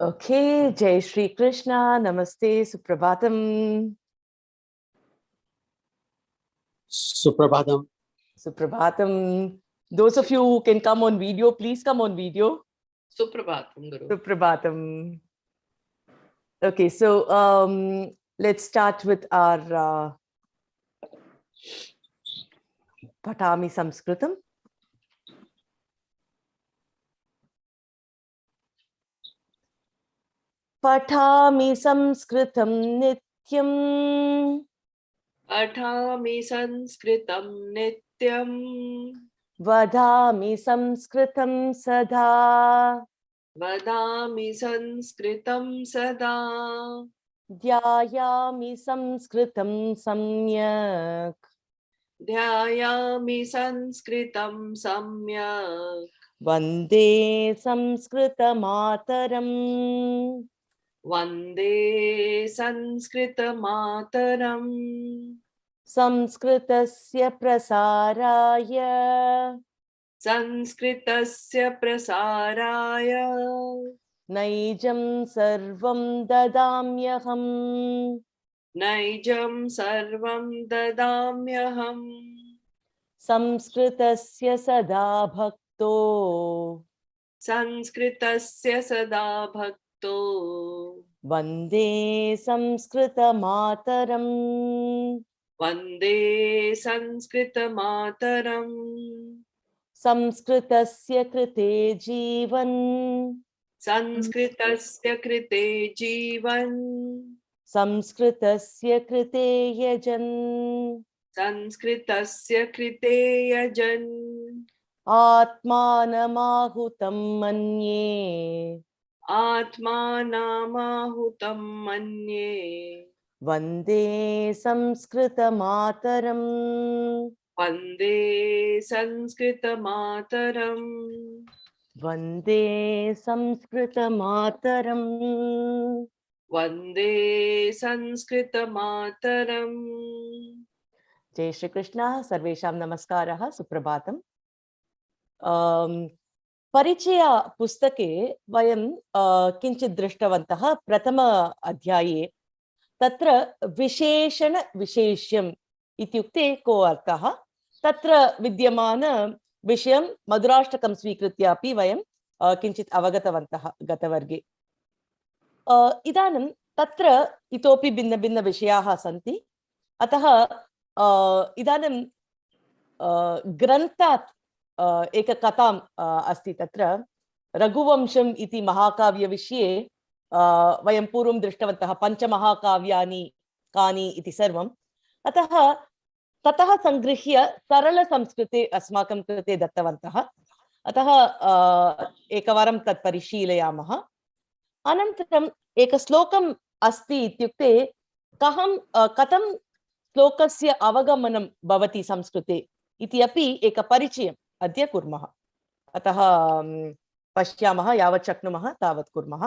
Okay, Jai Shri Krishna, Namaste, Suprabhatam. Suprabhatam. Suprabhatam. Those of you who can come on video, please come on video. Suprabhatam, Guru. Suprabhatam. Okay, so let's start with our Patami Sanskritam. Patami Sanskritam Nityam. Pathami Sanskritam Nityam. Vadami Sanskritam Sada. Vadami Sanskritam Sada. Dhyayami Sanskritam Samyak. Dhyayami Sanskritam Samyak. Vande Sanskritamataram. Vande Sanskritamataram. Sanskritasya prasaraya. Sanskritasya prasaraya. Naijam sarvam dadamyaham. Naijam sarvam dadamyaham. Sanskritasya sada bhakto. Sanskritasya sada bhakto. Vande Sanskritamataram. Vande Sanskritamataram. Sanskritasya krite jivan. Sanskritasya krite jivan. Sanskritasya krite yajan. Sanskritasya krite yajan. Atmanamahutam manye. Atmanamahutam manye. Vande Sanskritamataram. Vande Sanskritamataram. Vande Sanskritamataram. Vande Sanskritamataram. Jai Shri Krishna, Sarvesham Namaskaraha, Suprabhatam. परिचय पुस्तके वयं किञ्चित् दृष्टवन्तः प्रथम अध्याये तत्र विशेषण विशेष्यम् इत्युक्ते को अर्थः तत्र विद्यमान विषयं मधुराष्टकं स्वीकृत्य अपि वयं किञ्चित् अवगतवन्तः गतवर्गे इदानीं तत्र इतोपि भिन्न विषयाः सन्ति अतः इदानीं ग्रन्थात् एक कथाम् अस्ति तत्र रघुवंशम् इति महाकाव्यविषये वयं पूर्वं दृष्टवन्तः पञ्चमहाकाव्यानि कानि इति सर्वम् अतः ततः संगृह्य सरलसंस्कृते अस्माकं कृते दत्तवन्तः अतः एकवारं तत् परिशीलयामः अनन्तरम् एकश्लोकम् अस्ति इत्युक्ते कथं श्लोकस्य अवगमनं भवति संस्कृते इति अपि एक परिचयम् अद्य कुर्मः अतः पश्यामः यावत् शक्नुमः तावत् कुर्मः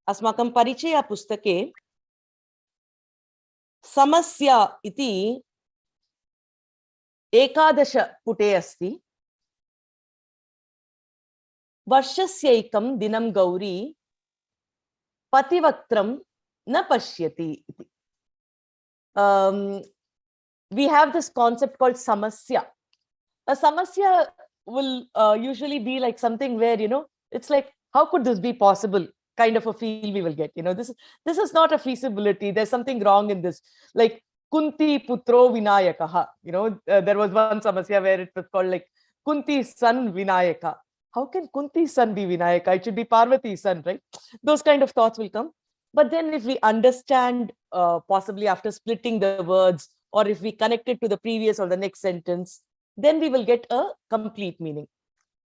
अस्माकं परिचय पुस्तके समस्या इति 11 पुटे अस्ति वर्षस्यैकं दिनं गौरी पतिवक्त्रं न पश्यति इति we have this concept called samasya. A samasya will usually be like something where it's like how could this be possible kind of a feel we will get this is not a feasibility, there's something wrong in this, like Kunti putro vinayakah, there was one samasya where it was called like Kunti's son Vinayaka. How can Kunti's son be Vinayaka? It should be Parvati's son, right? Those kind of thoughts will come. But then if we understand possibly after splitting the words, or if we connect it to the previous or the next sentence, then we will get a complete meaning.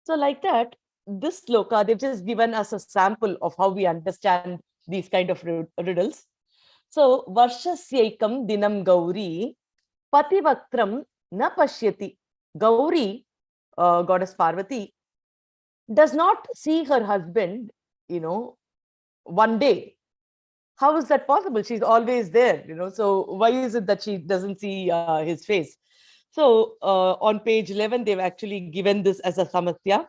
So like that, this sloka, they've just given us a sample of how we understand these kind of riddles. So, Varshasyaikam dinam Gauri, Pativaktram na pashyati. Gauri goddess Parvati, does not see her husband, one day. How is that possible? She's always there, so why is it that she doesn't see his face? So on page 11, they've actually given this as a samasya,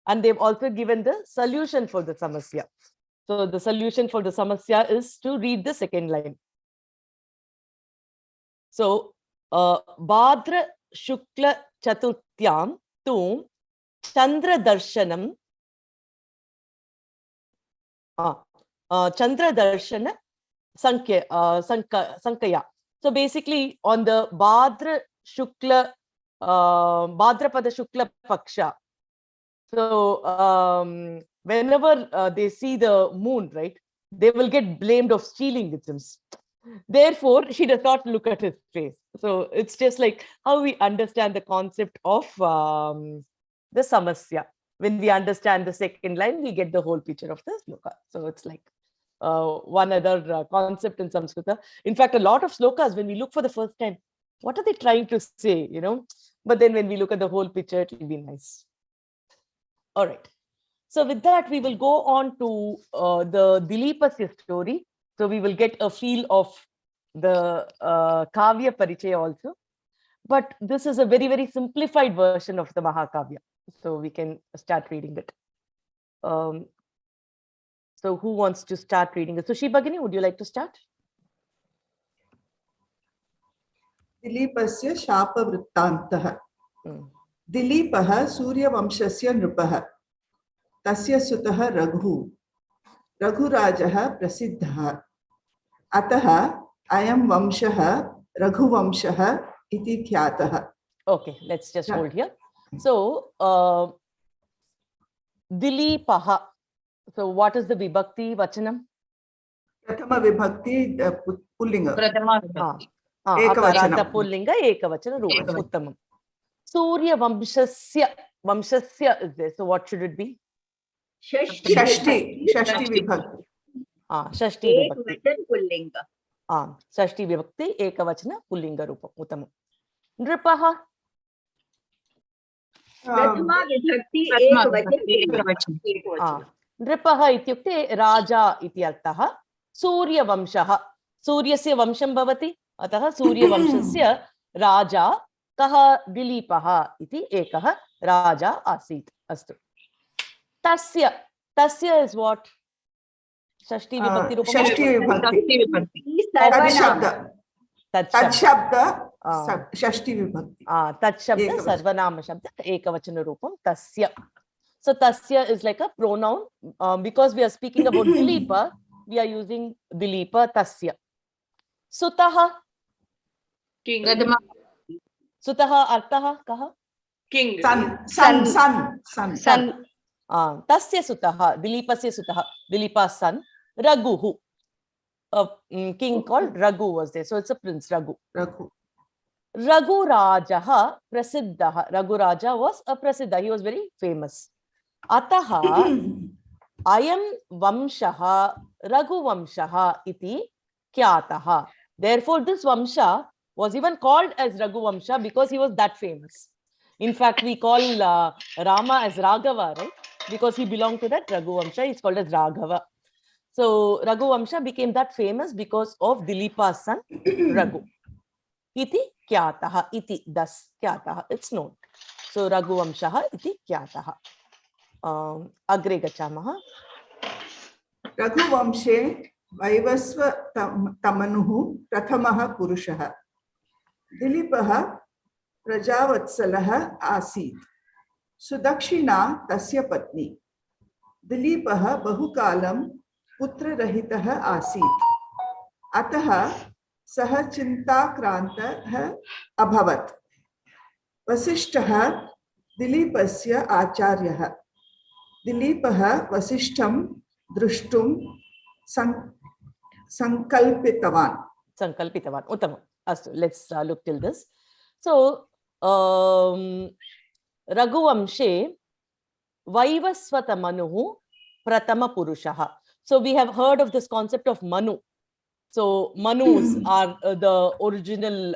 and they've also given the solution for the samasya. So the solution for the samasya is to read the second line. So Bhadra Shukla Chaturtyam Tum Chandra Darshanam Chandra Darshana Sankaya. So basically on the Bhadra Shukla Bhadrapada Shukla Paksha. So whenever they see the moon, right, they will get blamed of stealing victims. Therefore, she does not look at his face. So it's just like how we understand the concept of the samasya. When we understand the second line, we get the whole picture of the sloka. So it's like one other concept in Samskrita. In fact, a lot of slokas, when we look for the first time, what are they trying to say, But then when we look at the whole picture, it will be nice. All right. So with that, we will go on to the Dilipasya story. So we will get a feel of the Kavya Parichaya also. But this is a very, very simplified version of the Mahakavya. So we can start reading it. So who wants to start reading it? So Shibagini, would you like to start? दिलीपस्य शापवृत्तान्तः दिलीपः सूर्यवंशस्य नृपः तस्य सुतः रघुराजः प्रसिद्धः अतः अयं वंशः रघुवंशः इति ख्यातः. Okay, let's just hold here. So Dileepaha. So what is the vibhakti vachanam? प्रथम विभक्ति pulling. Akaranta pullinga ekavachana rupam. Uttamam. Surya vamshasya is there. So what should it be? Shashti vibhakti. Shashti vibhakti. Shashti vibhakti ekavachana pullinga rupam. Uttamam. Nripaha. प्रथमा विभक्ति एकवचन. नृपः इत्युक्ते राजा इति अर्थः. सूर्यवंशः, सूर्यस्य वंशं भवति, अतः सूर्यवंशस्य राजा कः? दिलीपः इति एकः राजा आसीत्. अस्तु. तस्य is what? षष्ठी विभक्ति रूपं. षष्ठी विभक्ति. तत्शब्द षष्ठी विभक्ति. तत्शब्द सर्वनाम शब्द एकवचन रूपं तस्य. So tasya is like a pronoun. Because we are speaking about Dileepa, we are using Dileepa tasya. Sutaha. King. Sutaha artaha kaha? King. Son. Tasya sutaha, Dileepasya sutaha, Dileepa's son, Raguhu. A king called Raghu was there. So it's a prince, Raghu. Raghu Rajaha Prasiddha. Raghu Raja was a Prasiddha. He was very famous. Ataha ayam vamshaha Raghu vamshaha iti kyataha. Therefore, this vamsha was even called as Raghu vamsha because he was that famous. In fact, we call Rama as Raghava, right? Because he belonged to that Raghu vamsha. He's called as Raghava. So Raghu vamsha became that famous because of Dileepa's son Raghu. Iti kyataha. Iti das kyataha. It's known. So Raghu vamshaha iti kyataha. Agre gachamaha. रघुवंशे वैवस्व तमनुः प्रथमः पुरुषः. दिलीपः प्रजावत्सलः आसीत्. सुदक्षिणा तस्य पत्नी. दिलीपः बहुकालं पुत्ररहितः आसीत्. अतः सः चिन्ताक्रान्तः अभवत्. वसिष्ठः दिलीपस्य आचार्यः. दिलीपः वसिष्ठं द्रष्टुं संकल्पितवान्. Uttamam. Let's look till this. So Raghuvamshe Vaivasvata Manuhu Pratama Purushaha. So we have heard of this concept of Manu. So Manus are the original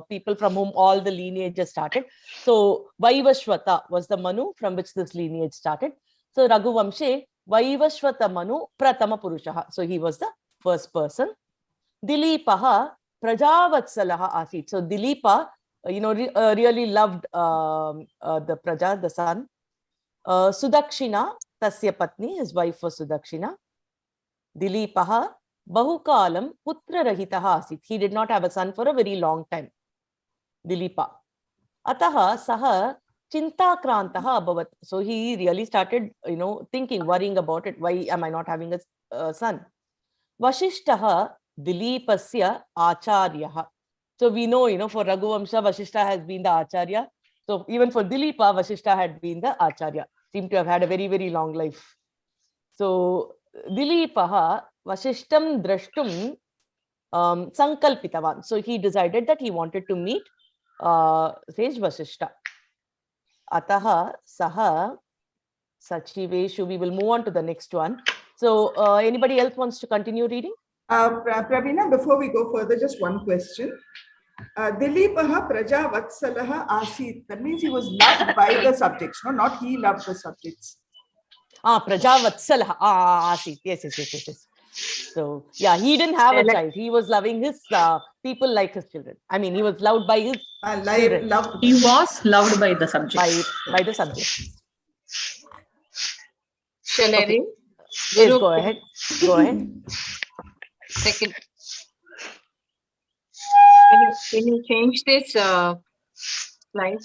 people from whom all the lineages started. So Vaivashvata was the Manu from which this lineage started. So Raghuvamshe, Vaivashvata Manu Pratama Purushaha. So he was the first person. Dilipaha Prajavatsalaha Asit. So Dilipa, really loved the Praja, the son. Sudakshina, Tasya Patni, his wife was Sudakshina. Dilipaha Bahukalam Putra Rahitaha Asit. He did not have a son for a very long time. Dilipa. Ataha Saha Chintakrantaha Abhavat. So he really started, thinking, worrying about it. Why am I not having a son? Vashishtaha Dilipasya Acharyaha. So we know, for Raghuvamsha, Vashishta has been the Acharya. So even for Dilipa, Vashishta had been the Acharya. Seemed to have had a very, very long life. So Dilipaha Vashishtam Drashtum Sankalpitavan. So he decided that he wanted to meet Sage Vashishta. Ataha Saha Sachiveshu. We will move on to the next one. So anybody else wants to continue reading? Pravina, before we go further, just one question. Dilipaha Praja Vatsalaha Asit. That means he was loved by the subjects, no? Not he loved the subjects. Praja Vatsalaha Asit. Yes. So yeah, he didn't have a child. He was loving his people like his children. I mean, he was loved by his children. He was loved by the subject. By the subjects. Shall I Okay. read? Yes, Guru, go ahead. Go ahead. Second. Can you change this slide?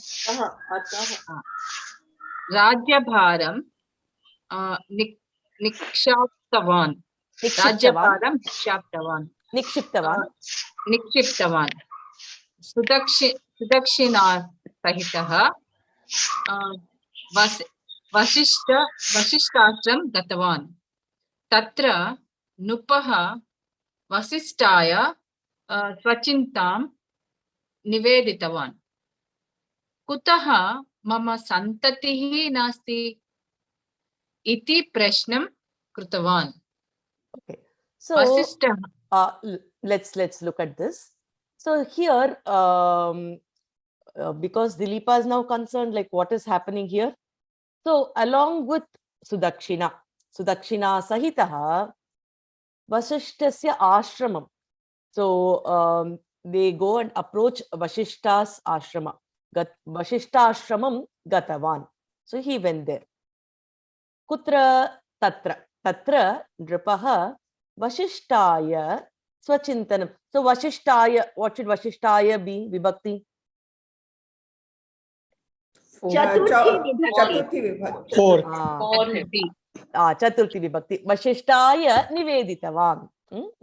Rajyabharam Nikshaptavan. Rajyabharam Nikshaptavan. Nikshiptavan. Sudakshina Sahitaha Vasishtashram Gatavan. Tatra Nupaha Vasishtaya Swachintam Niveditavan. Kutaha mama santatihi nasti iti prashnam krutavan. Okay. So let's look at this. So here, because Dilipa is now concerned, like what is happening here. So along with Sudakshina Sahitaha Vasishtasya Ashramam. So they go and approach Vashishta's ashrama. Vashishta ashramam Gatavan. So he went there. Kutra Tatra Nripaha Vashishtaya Swachintanam. So Vashishtaya, what should Vashishtaya be? Vibhakti? Chaturthi Vibhakti. Fourth. Chaturthi Vibhakti. Vashishtaya Niveditavan.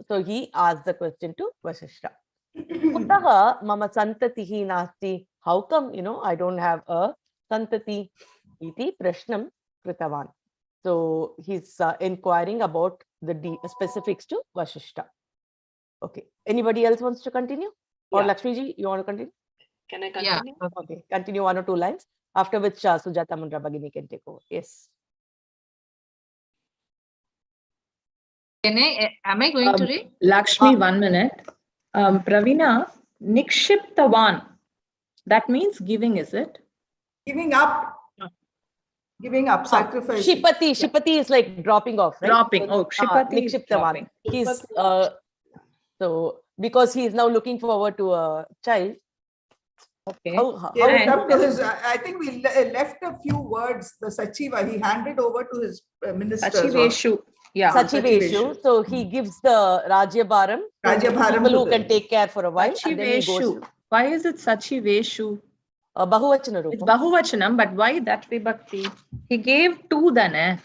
So he asked the question to Vashishta. Kutaha mama santatihi nasti. How come, I don't have a santati? Iti prashnam kritavan. So he's inquiring about the specifics to Vashishta. Okay. Anybody else wants to continue? Or Lakshmiji, you want to continue? Can I continue? Yeah. Okay. Continue 1 or 2 lines. After which Sujata Mundra Bhagini can take over. Yes. Am I going to read? Lakshmi, 1 minute. Pravina, Nikshiptavan. That means giving, is it? Giving up. Sacrifice. Shipati is like dropping off, right? Dropping. Oh, Shipati is dropping. He's so because he is now looking forward to a child. Okay. I think we left a few words. The Sachiva, he handed over to his minister. Sachiveshu. Yeah. Sachiveshu. So he gives the Rajyabharam to people who can take care for a while. And then he goes. Why is it Sachiveshu? Bahuvachana Rupam. It's Bahuvachanam, but why that Vibhakti? He gave 2 then.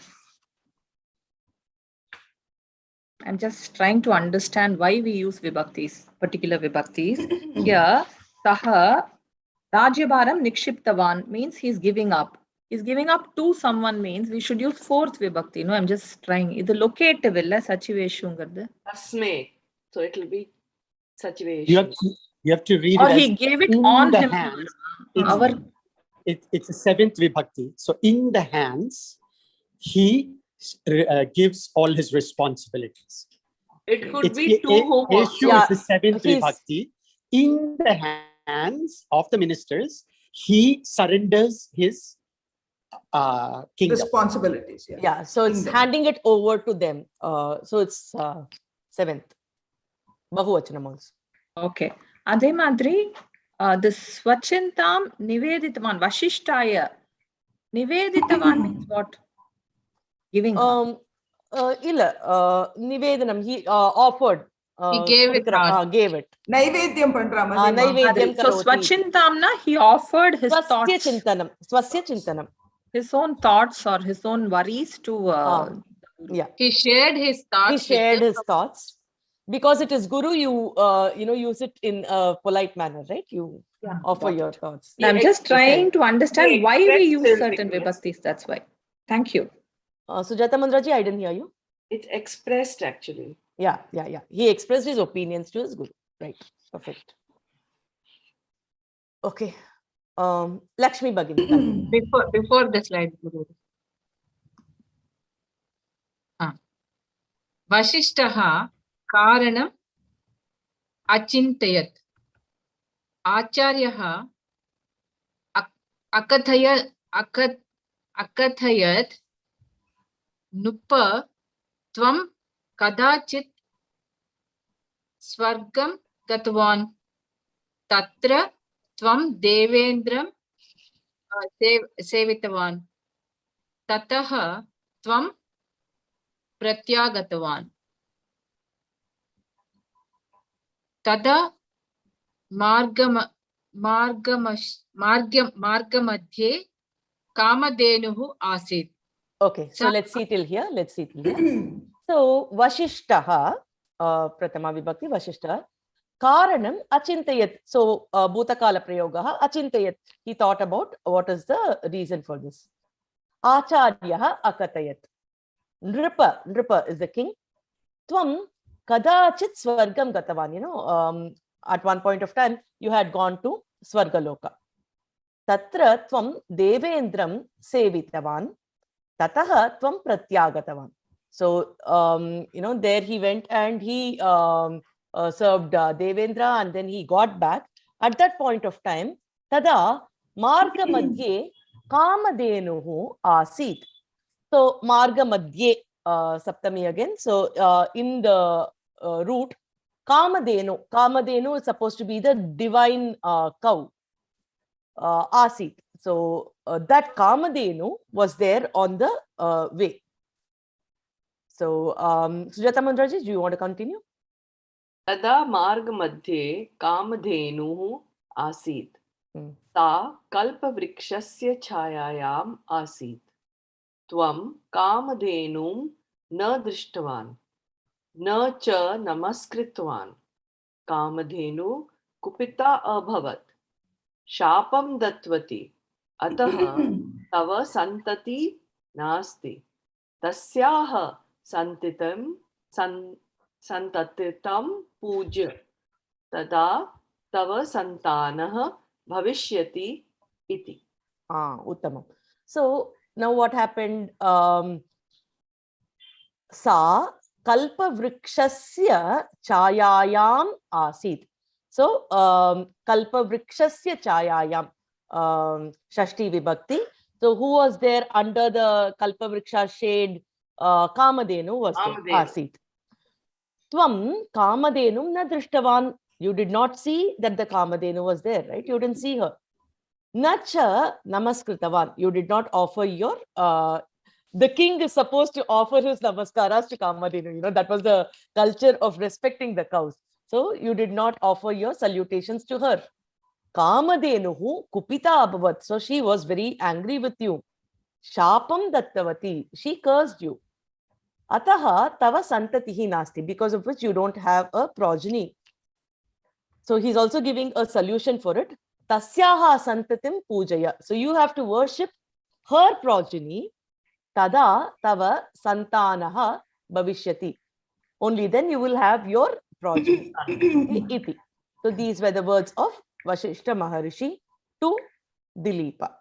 I'm just trying to understand why we use Vibhaktis, particular Vibhaktis. Here, Saha Rajyabharam Nikshiptavan means he's giving up. He's giving up to someone means we should use 4th Vibhakti. No, I'm just trying. It's locative, illa Sachiveshu. Asme. So it will be Sachiveshu. You have to read or it as he gave it in on the him. hands. It's a 7th vibhakti. So in the hands, he gives all his responsibilities. It could It's be two homeworks. Eshu Yeah, is the seventh he's- vibhakti. In the hands of the ministers, he surrenders his kingdom. Responsibilities. Yeah. Yeah, so it's Kingdom. handing it over to them. So it's seventh. Bahuvachanam also. Okay. Adhe madri, the Swachintam Niveditavan, Vashishtaya. Niveditavan means what? Giving up. Nivedanam, he offered. He gave it out. Gave it. Naivedyam pandra madhima. Naivedyam So karoti. Swachintamna, he offered his Swasya thoughts, chintanam. Swasya chintanam. his own thoughts or his own worries to Yeah. He shared his thoughts. He with shared them. his thoughts. Because it is Guru, you use it in a polite manner, right? You offer Got your it. thoughts. I'm just trying to understand He why we expressed use his certain request. vibhaktis. That's why. Thank you. Sujata Mandraji, I didn't hear you. It's expressed actually. Yeah. He expressed his opinions to his Guru. Right. Perfect. Okay. Lakshmi Bhagini. continue. Before the slide, Guru. Vashishtah Karanam Achintayat. Acharyah Akathayat Nupa Tvam Kadachit Swargam Gatvan Tatra Tvam Devendram Sevitavan Tataha Tvam Pratyagatavan Tada Margamadhye Kamadenuhu Asit. Okay. So let's see till here. So Vashishtaha, Pratama Vibhakti Vashishtaha. Karanam achintayat. So Bhutakala Prayogaha achintayat. He thought about what is the reason for this. Acharyaha akatayat. Nripa is the king. Tvam kadachit swargam gatavan. At one point of time, you had gone to Swargaloka. Tatra tvam devendram sevitavan. Tataha tvam pratyagatavan. So, there he went and he served Devendra, and then he got back. At that point of time, tada marga madhye kamadenuhu asit. So, marga madhye, saptami again. So, in the route, Kamadenu is supposed to be the divine cow. Asit. So that Kamadenu was there on the way. So Sujata Mandraji, do you want to continue? Tada marg madhye kamadhenuh asit. Sa kalpavrikshasya chayayam asit. Tvam kamadhenum na drishtavan. Na cha namaskritvan. Kamadhenu kupita abhavat. Shapam datvati. Ataha tava santati nasti. Tasyaha santatitam puja. Tada tava santanah bhavishyati iti. Uttamam. So now what happened? Sa kalpa vrikshasya chayayam asit. So kalpa vrikshasya chayayam, Shashti Vibhakti. So who was there under the kalpa vriksha shade? Kamadenu was there. Asit. Tvam Kamadenum na drishtavan. You did not see that the Kamadenu was there, right? You didn't see her. Nacha namaskritavan. You did not offer your the king is supposed to offer his namaskaras to Kamadenu. That was the culture of respecting the cows. So you did not offer your salutations to her. Kamadenuhu kupita abhavat. So she was very angry with you. Shapam dattavati. She cursed you. Ataha tava santatihi nasti. Because of which you don't have a progeny. So he's also giving a solution for it. Tasyaha santatim pujaya. So you have to worship her progeny. Tada tava santanaha bhavishyati. Only then you will have your progeny. Iti. So these were the words of Vashishta Maharishi to Dileepa.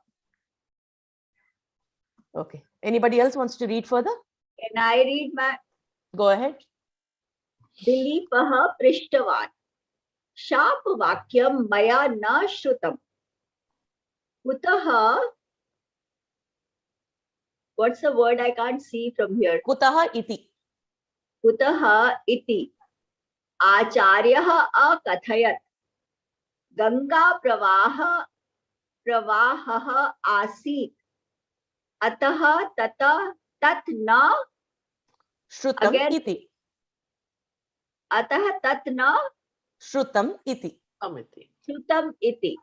Okay. Anybody else wants to read further? Can I read my? Go ahead. दिलीपः पृष्टवान् शापवाक्यं मया न श्रुतम् कुतः what's the word I can't see from here Kutaha iti. कुतः इति आचार्यः अकथयत् गंगा प्रवाहः आसीत् अतः तत् न Shrutam Again. iti. अतः तत् न Shrutam iti. Amiti. श्रुतम् इति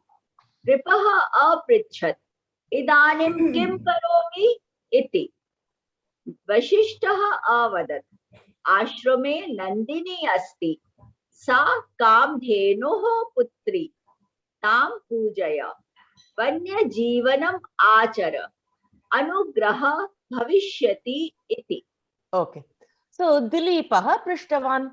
नृपः अपृच्छत् इदानीं किं करोमि इति वसिष्ठः अवदत् आश्रमे नन्दिनी अस्ति सा कामधेनुः पुत्री तां पूजय वन्यजीवनम् आचर अनुग्रहः भविष्यति इति Okay. So Dileepaha Prishtavan.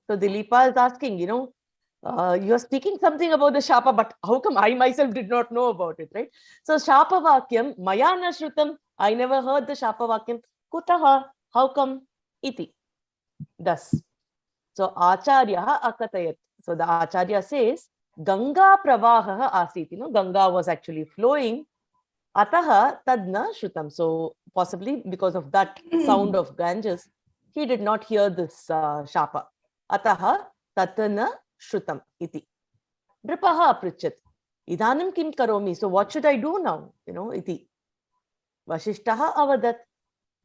So Dileepa is asking, you're speaking something about the Shapa, but how come I myself did not know about it, right? So Shapa Vakyam, Maya na Shrutam, I never heard the Shapa Vakyam. Kutaha, how come? Iti. Thus. So Acharya Akatayat. So the Acharya says, Ganga Pravaha Asit. Ganga was actually flowing. Ataha Tadna Shrutam. So possibly because of that sound of Ganges, he did not hear this Shapa. Ataha Tatana Shrutam iti. Nripaha aprichat. Idanim kim karomi. So what should I do now? Iti. Vashishtaha avadat.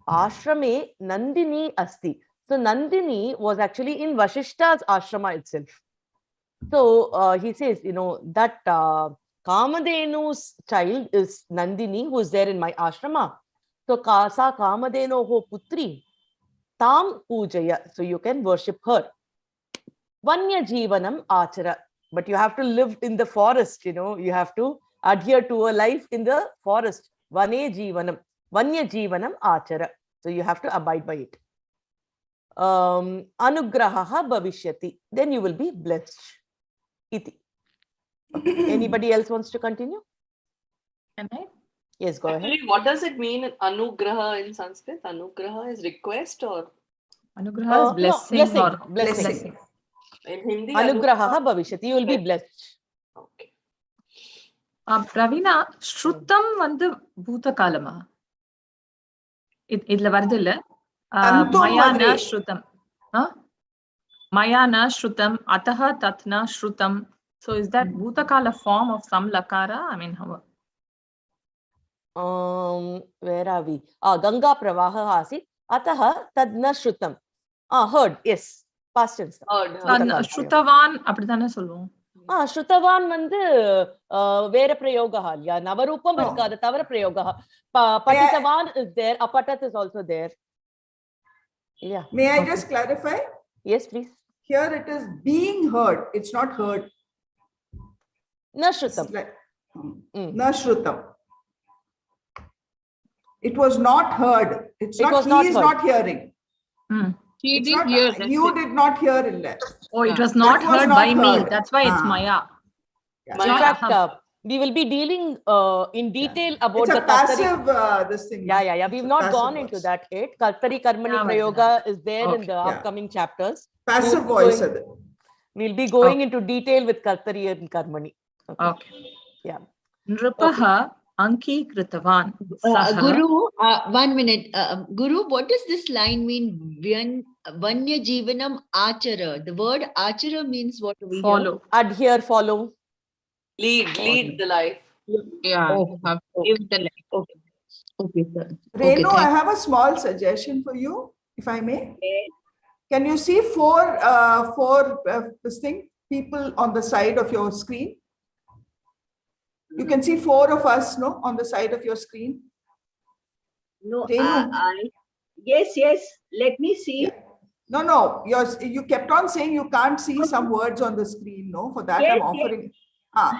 Ashrame Nandini asti. So Nandini was actually in Vashishta's ashrama itself. So he says, that Kamadenu's child is Nandini, who is there in my ashrama. So Kasa Kamadeno ho putri. Tam pujaya. So you can worship her. Vanya Jivanam Achara. But you have to live in the forest, you have to adhere to a life in the forest. Vane Jivanam. Vanya Jivanam Achara. So you have to abide by it. Anugrahaha Bhavishyati. Then you will be blessed. Iti. Okay. Anybody else wants to continue? Can I? Yes, go ahead. Actually, what does it mean, anugraha in Sanskrit? Anugraha is request or Anugraha is No, blessing, or blessing. in Hindi? Anugrahaha Bhavishyati. You will be blessed. Okay. Pravina, Shrutam வந்து பூதகாலமா இதுல வருது இல்ல Tantum மயா ந madre. ஸ்ருதம் மயா ந ஸ்ருதம் அத்தஹ தத் ந ஸ்ருதம். So is that bhutakala form of some lakara? I mean, how? Where are we? Ganga Pravaha Asit. Ataha Tadna Shrutam. Heard. Yes. Past tense. ஸ்ருதவான் அப்படிதானே சொல்லுவோம். Shrutavan வந்து வேற பிரயோகா இல்லையா? நவரூபம் இருக்காது தவிர பிரயோகா. Patitavan is there. Apatat is also there. Yeah. May I just clarify? Yes, please. Here it is being heard. It's not heard. Na Shrutam. Na Shrutam. It was not heard. It's not, he is not hearing. He It's did not, hear that. you did not hear in that. Oh, it was not That was heard not by me. heard. That's why it's Maya. In fact, we will be dealing in detail about It's the a passive this thing. Yeah. We've not gone into that yet. Kartari Karmani Prayoga is there in the upcoming chapters. Passive voice. We'll be going into detail with Kartari and Karmani. Okay. Yeah. Nripaha Anki Kritavan. Guru, 1 minute. Guru, what does this line mean? Vanya Jivanam Achara. The word Achara means what do we Follow. Adhere, follow. Lead the life. Yeah. Oh, have to okay. give the life. Okay, sir. Renu, Okay, I have a small suggestion for you, if I may. Okay. Can you see four this thing, people on the side of your screen? You can see 4 of us, no, on the side of your screen. No, Renu. yes. Let me see. Yeah. No. You kept on saying you can't see some words on the screen. No, for that Yes, I'm offering.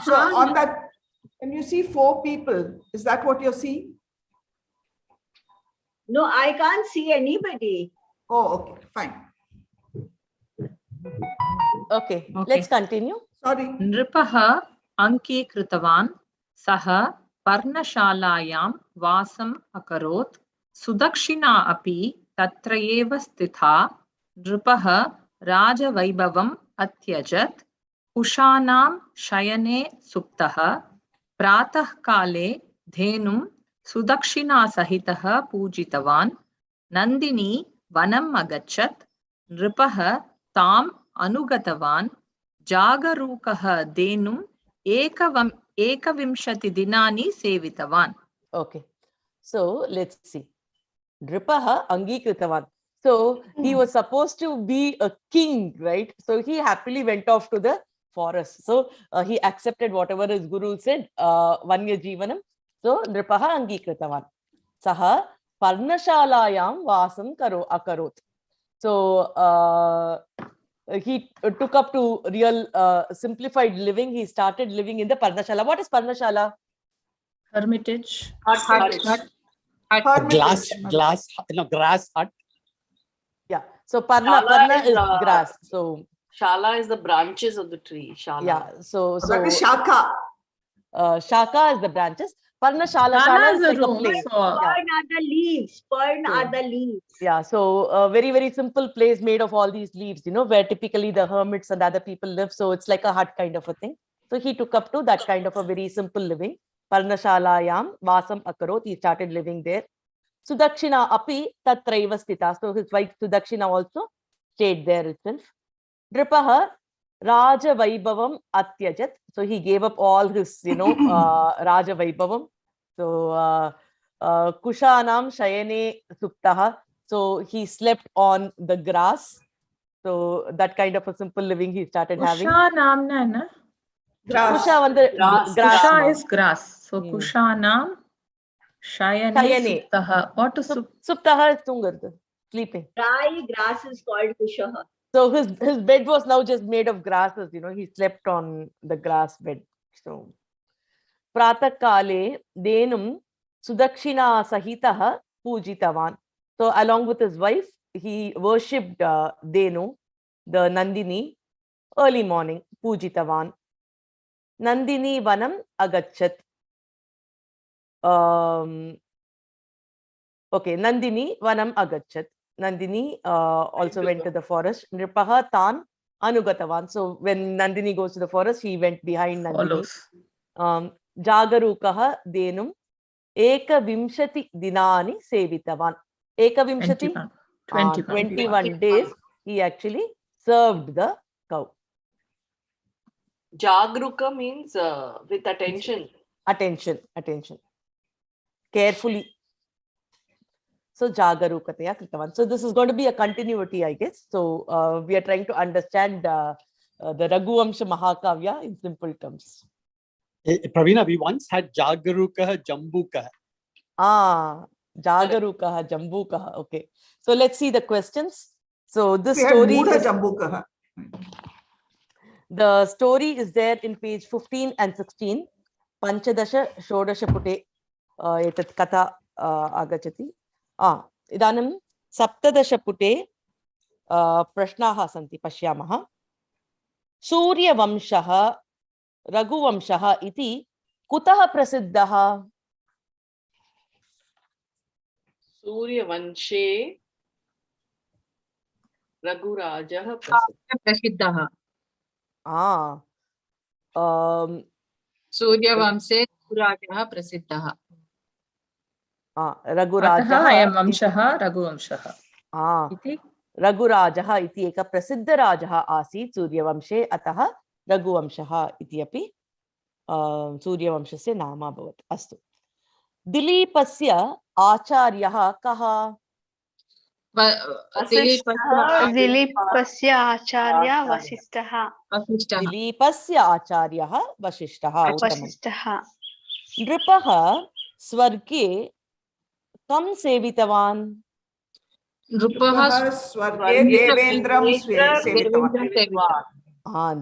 So on that, can you see 4 people? Is that what you're seeing? No, I can't see anybody. Oh, okay, fine. Okay. Let's continue. Sorry. Nripaha Anki Kritavan Saha Parnashalayam Vasam Akarot Sudakshina api Tatrayeva Stitha Nripaha Rajavaibavam atyajat Kushanam shayane suptaha Pratah kale dhenum Sudakshina sahitaha pujitavan Nandini vanam agachat Nripaha tam anugatavan Jagarukaha denum ekavimshati dinani sevitavan. Okay. So let's see. Nripaha Angikritavan. So he was supposed to be a king, right? So he happily went off to the forest. So he accepted whatever his guru said, Vanya Jivanam. So Nripaha Angikritavan. Saha Parnashalayam Vasam Akarot. So he took up to real simplified living. He started living in the Parnashala. What is Parnashala? Hermitage. Glass hut. Yeah. So Parna is grass. So Shala is the branches of the tree. Shala. yeah. So That is Shaka. Shaka is the branches. Parnashala Shala is is a like a room. place. So Pern are the leaves. Pern So- are the leaves. Yeah. So a very, very simple place made of all these leaves, where typically the hermits and other people live. So it's like a hut kind of a thing. So he took up to that kind of a very simple living. Parnashalayam Vasam Akarot. He started living there. Sudakshina api tatraiva stita. So his wife Sudakshina also stayed there itself. Nripaha Raja Vaibhavam Atyajat. So he gave up all his, Raja Vaibhavam. So Kushanam Shayane Suptaha. So he slept on the grass. So that kind of a simple living he started having. Kusha namna na. Grass. Kusha வந்து Grass. grass. Kusha ma. is grass. So Kushanam shayane Shayane. suptaha. What to sup? Suptaha is tungardu, sleeping. Dry grass is called kushaha. So his bed was now just made of grasses, he slept on the grass bed. So Pratah kale denum Sudakshina sahitaha pujitavan. So along with his wife, he worshipped Denu, the Nandini, early morning, pujitavan. Nandini vanam agachat. Okay, Nandini vanam agachat. Nandini also went to the forest. Nripaha tan anugatavan. So when Nandini goes to the forest, he went behind Nandini. Follows. Jagarukaha denum ekavimshati dinani sevitavan. Ekavimshati? 21 days he actually served the cow. Jagruka means with attention. Attention. Carefully. So Jagarukataya Kritavan. So this is going to be a continuity, I guess. So we are trying to understand the Raghuvamsha Mahakavya in simple terms. Pravina, we once had Jagarukaha Jambukaha. Jagarukaha Jambukaha. Okay. So let's see the questions. So this We had story Mudha is, Jambukaha. the story is there in page 15 and 16. Panchadasha Shodasha Pute etat katha agachati. Idanim Saptadasha Pute prashnaha santi pashyamaha. Surya Vamshaha Raghuvamshaha iti kutaha prasiddhaha. Surya Vanshe Raghurajah Prasiddhaha. Suryavamse Raghurajah Prasiddhaha. Raghurajah ayam vamshaha Raghuvamshaha. Iti Raghurajah iti eka prasiddha rajah asit Suryavamshe atah Raghuvamshaha iti api Suryavamshasya nama bhavat. Astu. Dilipasya acharyah kaha? Dilipasya Acharya Vasishtha. Dilipasya acharyah Vasishtha. Vasishtha. Nripaha swarge kam sevitavan? Nripaha Swarge Devendram Sevitavan.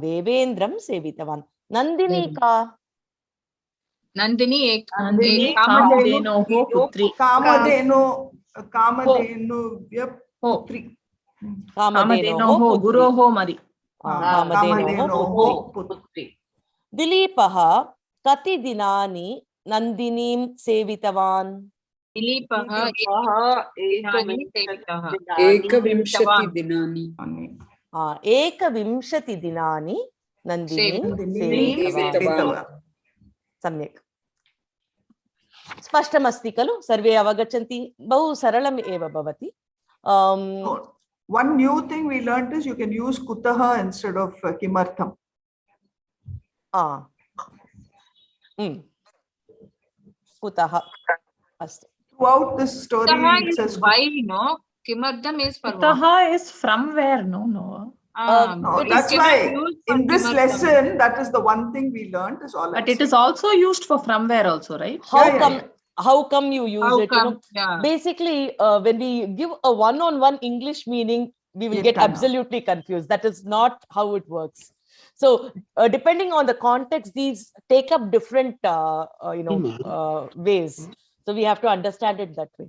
Devendram sevitavan. Nandini ka? Nandini Kamadhenoho putri. Kamadhenu Putri. Kamadhenoho guroho mari. Kamadhenoho putri. Dilipaha kati dinani Nandinim sevitavan? Dilipaha Ekavimshati dinani. एकविंशति दिनानि नन्दिनी सेवितवान्. सम्यक्. स्पष्टमस्ति खलु? सर्वे अवगच्छन्ति? बहु सरलम् एव भवति. One new thing we learned is you can use kutaha instead of kimartham. Kutaha. Astu. Throughout this story, Kutaha it is says why, no? Kimartham is for what? Kutaha is from where? No. no, But that's you cannot why use for in this kimartham. lesson, that is the one thing we learned is all. But it is also used for from where also, right? How come you use How it? come? You know, Yeah. basically, when we give a one-on-one English meaning, we will get absolutely confused. That is not how it works. So, depending on the context, these take up different, ways. So we have to understand it that way.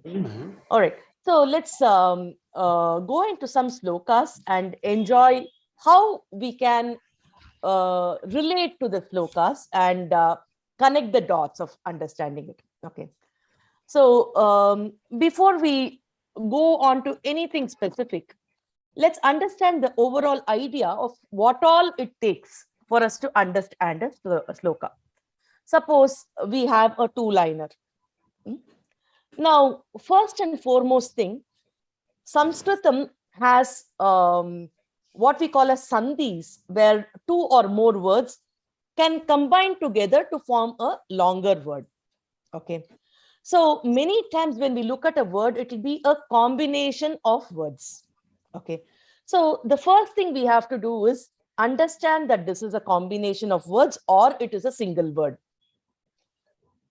All right. So let's go into some slokas and enjoy how we can relate to the slokas and connect the dots of understanding it. Okay. So before we go on to anything specific, let's understand the overall idea of what all it takes for us to understand a sloka. Suppose we have a two-liner. Now, first and foremost thing, Sanskritam has what we call as sandhis, where two or more words can combine together to form a longer word. Okay. So many times when we look at a word, it will be a combination of words. Okay. So the first thing we have to do is understand that this is a combination of words or it is a single word.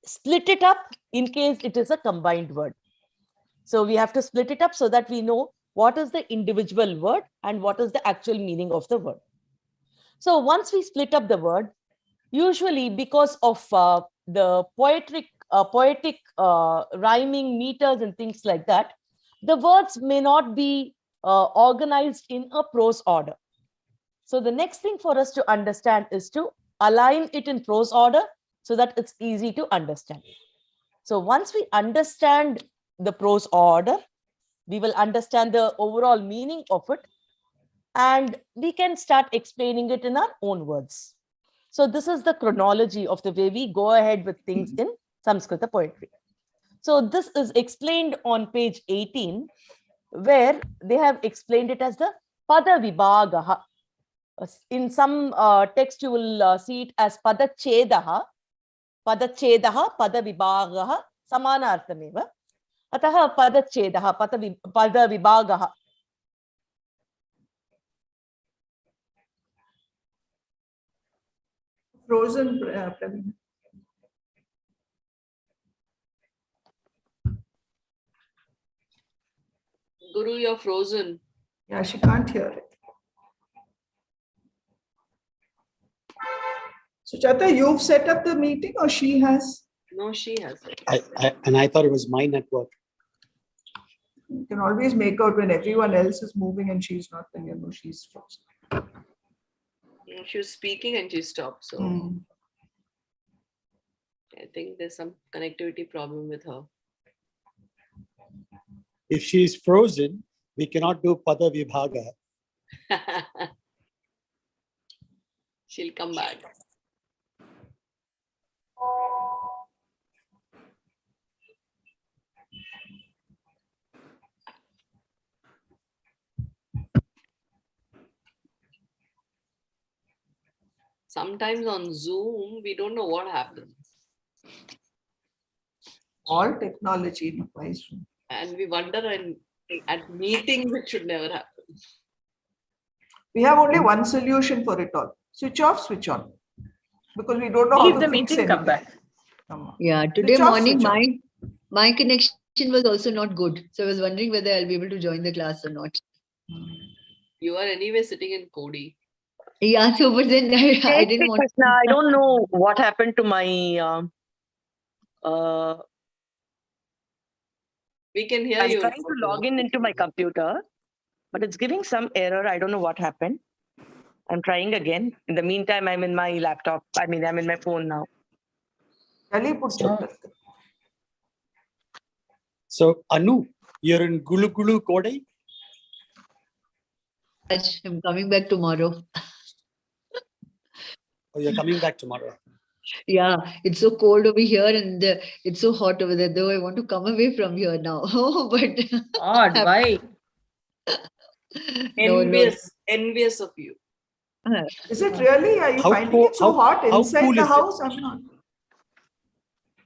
Split it up in case it is a combined word. So we have to split it up so that we know what is the individual word and what is the actual meaning of the word. So once we split up the word, usually because of the poetic rhyming meters and things like that, the words may not be organized in a prose order. So the next thing for us to understand is to align it in prose order so that it's easy to understand. So once we understand the prose order, we will understand the overall meaning of it, and we can start explaining it in our own words. So this is the chronology of the way we go ahead with things in Samskrita poetry. So this is explained on page 18, where they have explained it as the pada vibhagaha. In some text, you will see it as pada chedaha, pada vibhagaha, samanarthameva. Ataha pada chedaha, pada vibhagaha. Frozen, Praveen. Guru, you're frozen. Yeah, she can't hear it. So Chata, you've set up the meeting or she has? No, she hasn't. I thought it was my network. You can always make out when everyone else is moving and she's not, then you know she's frozen. She was speaking and she stopped. So I think there's some connectivity problem with her. If she is frozen, we cannot do pada vibhaga. She'll come back. Sometimes on Zoom, we don't know what happens. All technology. And we wonder at meetings, it should never happen. We have only one solution for it all. Switch off, switch on. Because we don't know Leave how the to fix meeting, anything. come back. Yeah, today Switch off, morning switch on. my connection was also not good. So I was wondering whether I'll be able to join the class or not. You are anyway sitting in Kodi. Yeah, so but then I didn't want Krishna, I don't know what happened to my We can hear I'm you. trying to log into my computer, but it's giving some error. I don't know what happened. I'm trying again. In the meantime, I'm in my laptop. I'm in my phone now. So, Anu, you're in Gulu Gulu Kodai? I'm coming back tomorrow. Oh, you're coming back tomorrow. Yeah, it's so cold over here and it's so hot over there. Though I want to come away from here now. But God, why? no. Envious of you. Is it really? Are you How finding cool- it so hot how inside cool the is it? house? I'm not.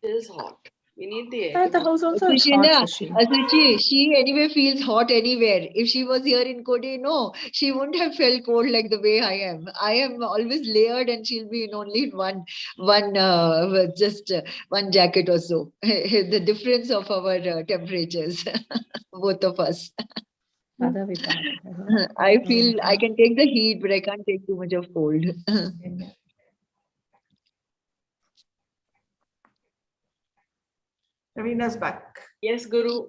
It is hot. We need the air. Inside the house also it's hot, Shashi. She anyway feels hot anywhere. If she was here in Kochi, no, she wouldn't have felt cold like the way I am. I am always layered, and she'll be in only one jacket or so. The difference of our temperatures, both of us. Pada Vibhaga. I feel I can take the heat, but I can't take too much of cold. Ravina's back. Yes, Guru.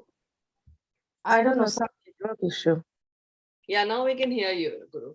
I don't know, some network issue. Yeah, now we can hear you, Guru.